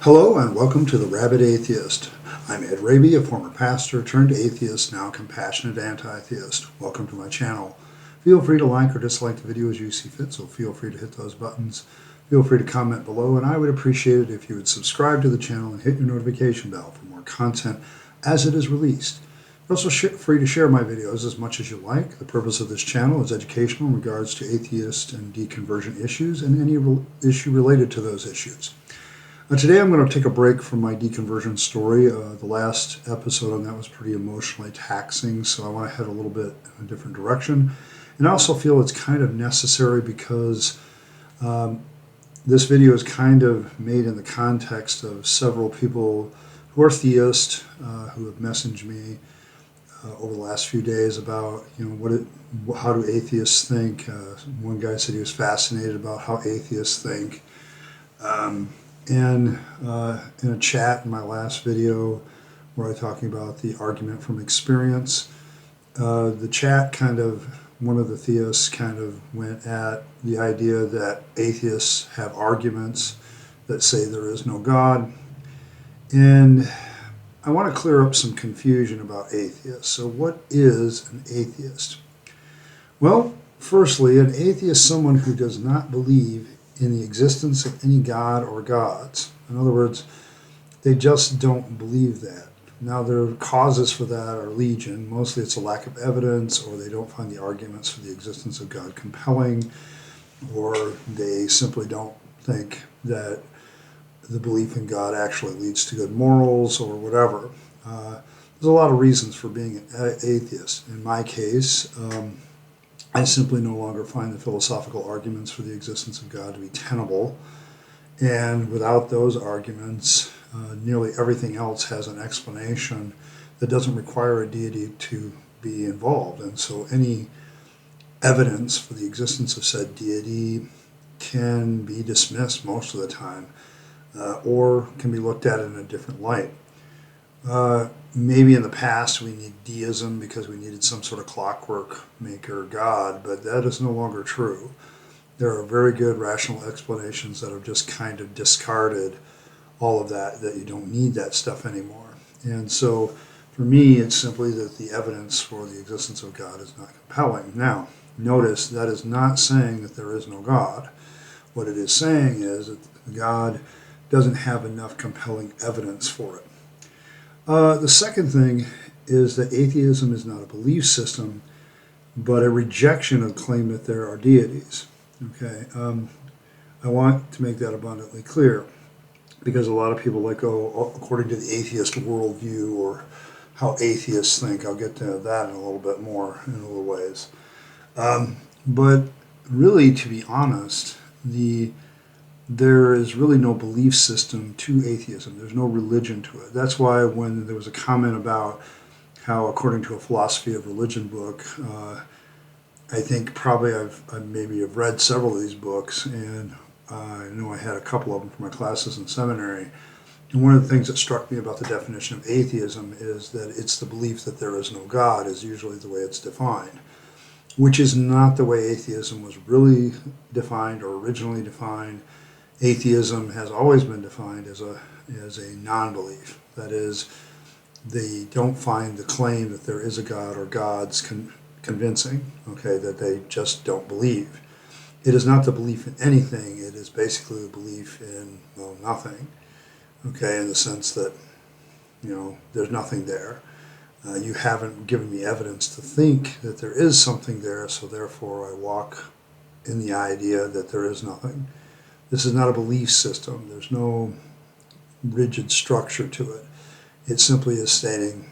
Hello and welcome to the Rabyd Atheist. I'm Ed Rabyd, a former pastor turned atheist, now compassionate anti-theist. Welcome to my channel. Feel free to like or dislike the video as you see fit, so feel free to hit those buttons. Feel free to comment below, and I would appreciate it if you would subscribe to the channel and hit your notification bell for more content as it is released. You're also free to share my videos as much as you like. The purpose of this channel is educational in regards to atheist and deconversion issues and any issue related to those issues. Today I'm going to take a break from my deconversion story. The last episode on that was pretty emotionally taxing, so I want to head a little bit in a different direction. And I also feel it's kind of necessary because this video is kind of made in the context of several people who are theists who have messaged me over the last few days about, how do atheists think. One guy said he was fascinated about how atheists think. And in a chat in my last video where I was talking about the argument from experience, the chat one of the theists kind of went at the idea that atheists have arguments that say there is no God. And I want to clear up some confusion about atheists. So what is an atheist? Well, firstly, an atheist is someone who does not believe in the existence of any God or gods. In other words, they just don't believe that. Now, their causes for that are legion. Mostly it's a lack of evidence, or they don't find the arguments for the existence of God compelling, or they simply don't think that the belief in God actually leads to good morals or whatever. There's a lot of reasons for being an atheist. In my case, I simply no longer find the philosophical arguments for the existence of God to be tenable. And without those arguments, nearly everything else has an explanation that doesn't require a deity to be involved. And so any evidence for the existence of said deity can be dismissed most of the time, or can be looked at in a different light. Maybe in the past we need deism because we needed some sort of clockwork maker God, but that is no longer true. There are very good rational explanations that have just kind of discarded all of that you don't need that stuff anymore. And so for me, it's simply that the evidence for the existence of God is not compelling. Now, notice that is not saying that there is no God. What it is saying is that God doesn't have enough compelling evidence for it. The second thing is that atheism is not a belief system, but a rejection of the claim that there are deities. Okay, I want to make that abundantly clear because a lot of people according to the atheist worldview or how atheists think. I'll get to that in a little bit more in a little ways. But really, to be honest, there is really no belief system to atheism. There's no religion to it. That's why when there was a comment about how, according to a philosophy of religion book, I think probably I've read several of these books, and I know I had a couple of them for my classes in seminary. And one of the things that struck me about the definition of atheism is that it's the belief that there is no God is usually the way it's defined, which is not the way atheism was really defined or originally defined. Atheism has always been defined as a non-belief. That is, they don't find the claim that there is a God or gods convincing, okay, that they just don't believe. It is not the belief in anything. It is basically the belief in, well, nothing, okay, in the sense that, there's nothing there. You haven't given me evidence to think that there is something there, so therefore I walk in the idea that there is nothing. This is not a belief system. There's no rigid structure to it. It simply is stating,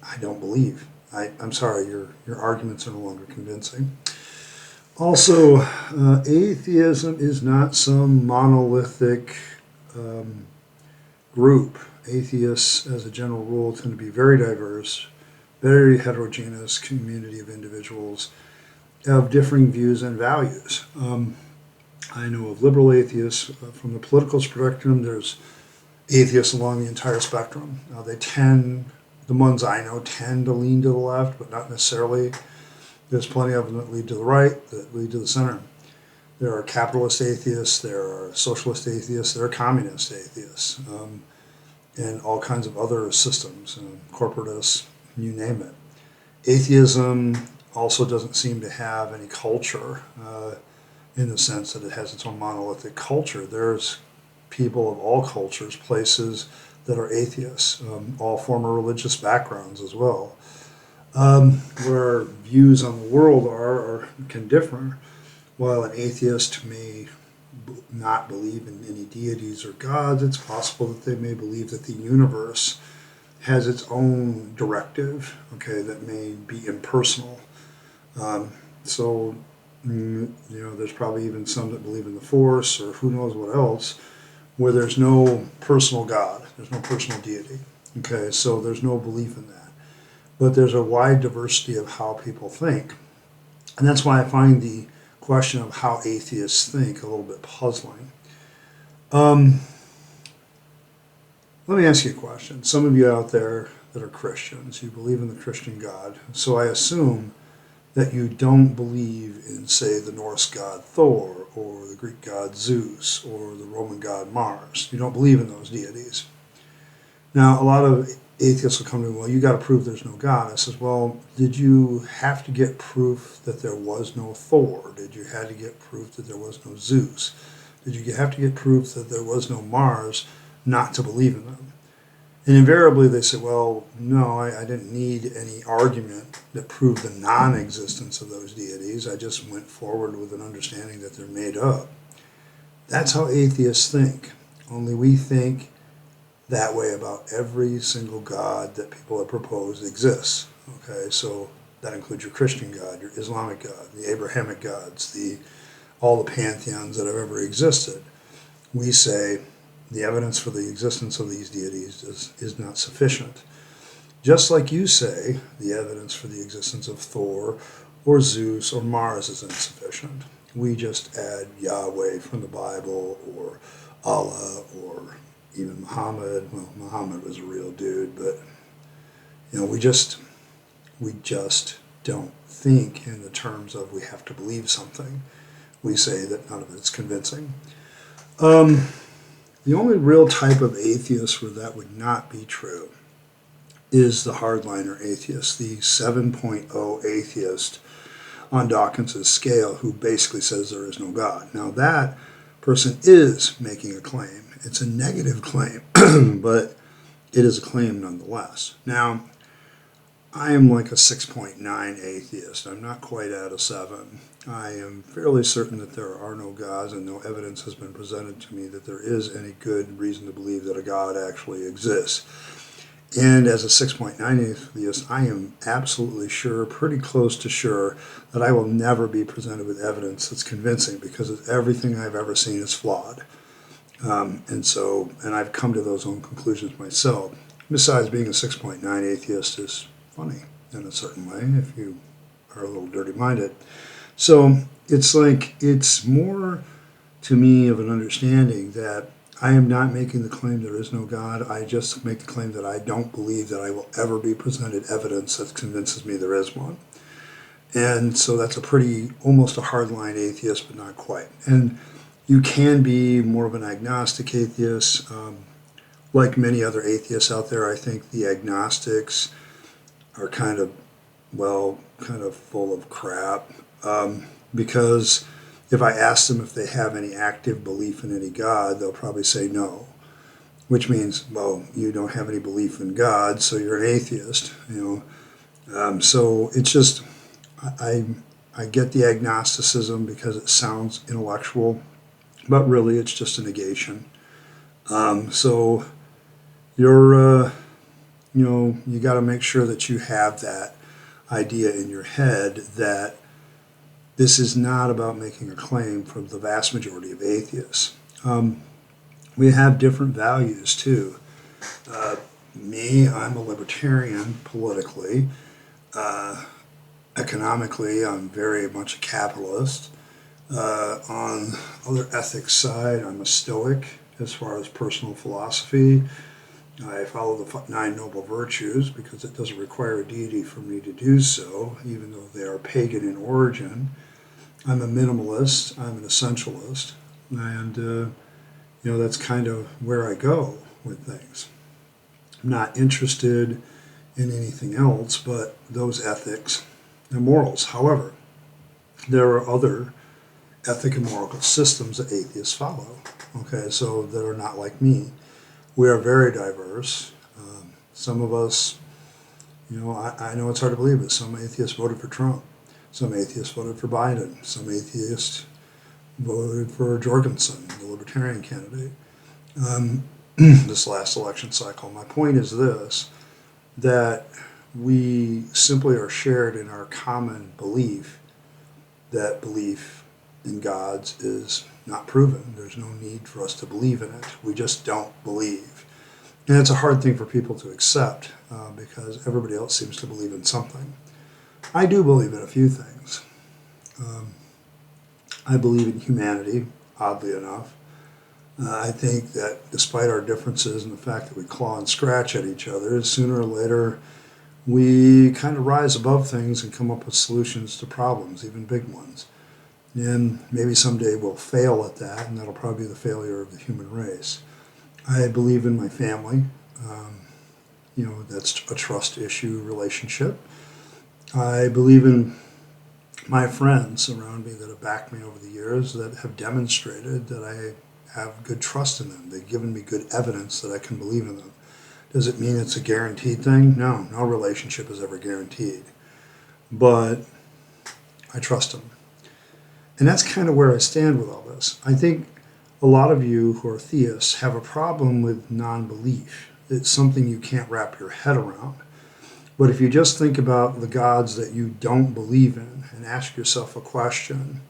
I don't believe. I'm sorry, your arguments are no longer convincing. Also, atheism is not some monolithic group. Atheists, as a general rule, tend to be very diverse, very heterogeneous community of individuals of differing views and values. I know of liberal atheists. From the political spectrum, there's atheists along the entire spectrum. The ones I know tend to lean to the left, but not necessarily. There's plenty of them that lead to the right, that lead to the center. There are capitalist atheists, there are socialist atheists, there are communist atheists, and all kinds of other systems, corporatists, you name it. Atheism also doesn't seem to have any culture in the sense that it has its own monolithic culture. There's people of all cultures, places that are atheists, all former religious backgrounds as well. Where views on the world are can differ. While an atheist may not believe in any deities or gods, it's possible that they may believe that the universe has its own directive, okay, that may be impersonal. So, there's probably even some that believe in the Force or who knows what else, where there's no personal God, there's no personal deity. Okay, so there's no belief in that. But there's a wide diversity of how people think. And that's why I find the question of how atheists think a little bit puzzling. Let me ask you a question. Some of you out there that are Christians, you believe in the Christian God, so I assume that you don't believe in, say, the Norse god Thor, or the Greek god Zeus, or the Roman god Mars. You don't believe in those deities. Now, a lot of atheists will come to me, well, you got to prove there's no God. I says, well, did you have to get proof that there was no Thor? Did you have to get proof that there was no Zeus? Did you have to get proof that there was no Mars not to believe in them? And invariably they say, well, no, I didn't need any argument that proved the non-existence of those deities. I just went forward with an understanding that they're made up. That's how atheists think. Only we think that way about every single God that people have proposed exists. Okay, so that includes your Christian God, your Islamic God, the Abrahamic gods, all the pantheons that have ever existed. We say the evidence for the existence of these deities is not sufficient. Just like you say the evidence for the existence of Thor or Zeus or Mars is insufficient. We just add Yahweh from the Bible, or Allah, or even Muhammad. Well, Muhammad was a real dude, but we just don't think in the terms of we have to believe something. We say that none of it's convincing. The only real type of atheist where that would not be true is the hardliner atheist, the 7.0 atheist on Dawkins's scale, who basically says there is no God. Now that person is making a claim. It's a negative claim, but it is a claim nonetheless. Now, I am like a 6.9 atheist. I'm not quite at a 7. I am fairly certain that there are no gods, and no evidence has been presented to me that there is any good reason to believe that a God actually exists. And as a 6.9 atheist, I am absolutely sure, pretty close to sure, that I will never be presented with evidence that's convincing, because everything I've ever seen is flawed. And I've come to those own conclusions myself. Besides, being a 6.9 atheist is funny in a certain way if you are a little dirty-minded. So it's more to me of an understanding that I am not making the claim there is no God. I just make the claim that I don't believe that I will ever be presented evidence that convinces me there is one. And so that's almost a hardline atheist, but not quite. And you can be more of an agnostic atheist. Like many other atheists out there, I think the agnostics are kind of full of crap. Because if I ask them if they have any active belief in any God, they'll probably say no. Which means, well, you don't have any belief in God, so you're an atheist. So it's just, I get the agnosticism because it sounds intellectual, but really it's just a negation. So you're, you got to make sure that you have that idea in your head that this is not about making a claim for the vast majority of atheists. We have different values too. Me, I'm a libertarian politically. Economically, I'm very much a capitalist. On other ethics side, I'm a stoic as far as personal philosophy. I follow the 9 noble virtues because it doesn't require a deity for me to do so, even though they are pagan in origin. I'm a minimalist, I'm an essentialist, and that's kind of where I go with things. I'm not interested in anything else but those ethics and morals. However, there are other ethic and moral systems that atheists follow, okay, so that are not like me. We are very diverse. Some of us, I know it's hard to believe it, some atheists voted for Trump. Some atheists voted for Biden. Some atheists voted for Jorgensen, the Libertarian candidate, this last election cycle. My point is this, that we simply are shared in our common belief that belief in gods is not proven. There's no need for us to believe in it. We just don't believe. And it's a hard thing for people to accept because everybody else seems to believe in something. I do believe in a few things. I believe in humanity, oddly enough. I think that despite our differences and the fact that we claw and scratch at each other, sooner or later we kind of rise above things and come up with solutions to problems, even big ones. And maybe someday we'll fail at that, and that'll probably be the failure of the human race. I believe in my family. That's a trust issue relationship. I believe in my friends around me that have backed me over the years, that have demonstrated that I have good trust in them. They've given me good evidence that I can believe in them. Does it mean it's a guaranteed thing? No relationship is ever guaranteed. But I trust them. And that's kind of where I stand with all this. I think a lot of you who are theists have a problem with non-belief. It's something you can't wrap your head around. But if you just think about the gods that you don't believe in and ask yourself a question,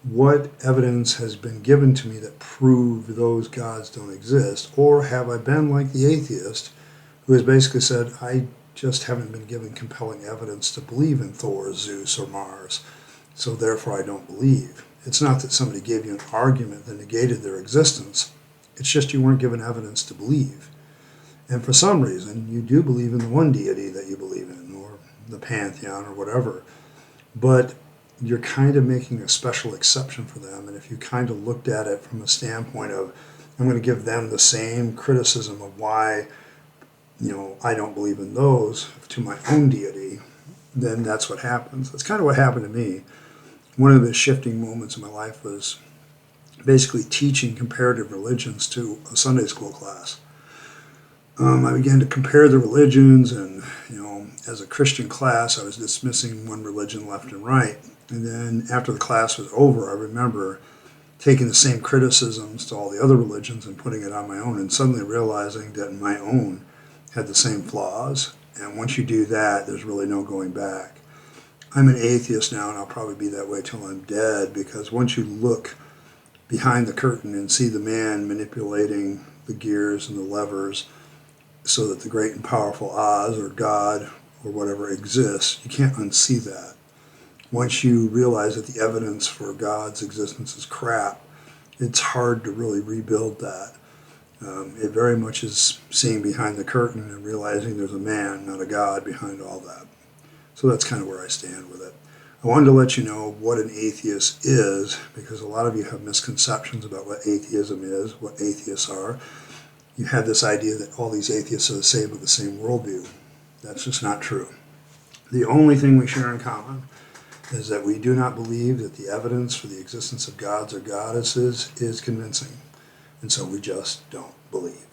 what evidence has been given to me that prove those gods don't exist? Or have I been like the atheist who has basically said, I just haven't been given compelling evidence to believe in Thor, Zeus, or Mars, so therefore I don't believe. It's not that somebody gave you an argument that negated their existence. It's just you weren't given evidence to believe. And for some reason, you do believe in the one deity that you believe in, or the pantheon, or whatever. But you're kind of making a special exception for them. And if you kind of looked at it from a standpoint of, I'm going to give them the same criticism of why, I don't believe in those to my own deity, then that's what happens. That's kind of what happened to me. One of the shifting moments in my life was basically teaching comparative religions to a Sunday school class. I began to compare the religions, and as a Christian class, I was dismissing one religion left and right. And then after the class was over, I remember taking the same criticisms to all the other religions and putting it on my own, and suddenly realizing that my own had the same flaws. And once you do that, there's really no going back. I'm an atheist now, and I'll probably be that way till I'm dead, because once you look behind the curtain and see the man manipulating the gears and the levers so that the great and powerful Oz or God or whatever exists, you can't unsee that. Once you realize that the evidence for God's existence is crap, it's hard to really rebuild that. It very much is seeing behind the curtain and realizing there's a man, not a God, behind all that. So that's kind of where I stand with it. I wanted to let you know what an atheist is, because a lot of you have misconceptions about what atheism is, what atheists are. You have this idea that all these atheists are the same with the same worldview. That's just not true. The only thing we share in common is that we do not believe that the evidence for the existence of gods or goddesses is convincing. And so we just don't believe.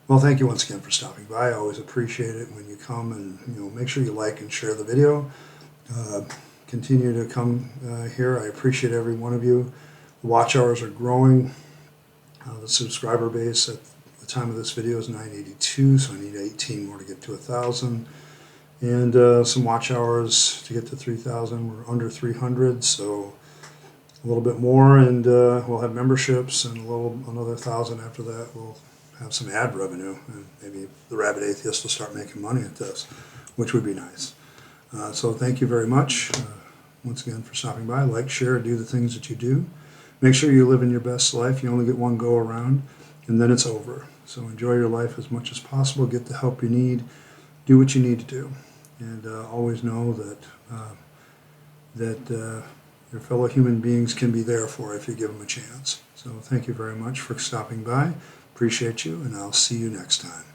Well, thank you once again for stopping by. I always appreciate it when you come, and make sure you like and share the video. Continue to come here. I appreciate every one of you. The watch hours are growing. The subscriber base at the time of this video is 982, so I need 18 more to get to 1,000. And some watch hours to get to 3,000. We're under 300, so a little bit more, and we'll have memberships, and another 1,000 after that. We'll have some ad revenue, and maybe the Rabyd Atheist will start making money at this, which would be nice. So thank you very much once again for stopping by. Like, share, do the things that you do. Make sure you live in your best life. You only get one go around, and then it's over. So enjoy your life as much as possible. Get the help you need. Do what you need to do. And always know that your fellow human beings can be there for if you give them a chance. So thank you very much for stopping by. Appreciate you, and I'll see you next time.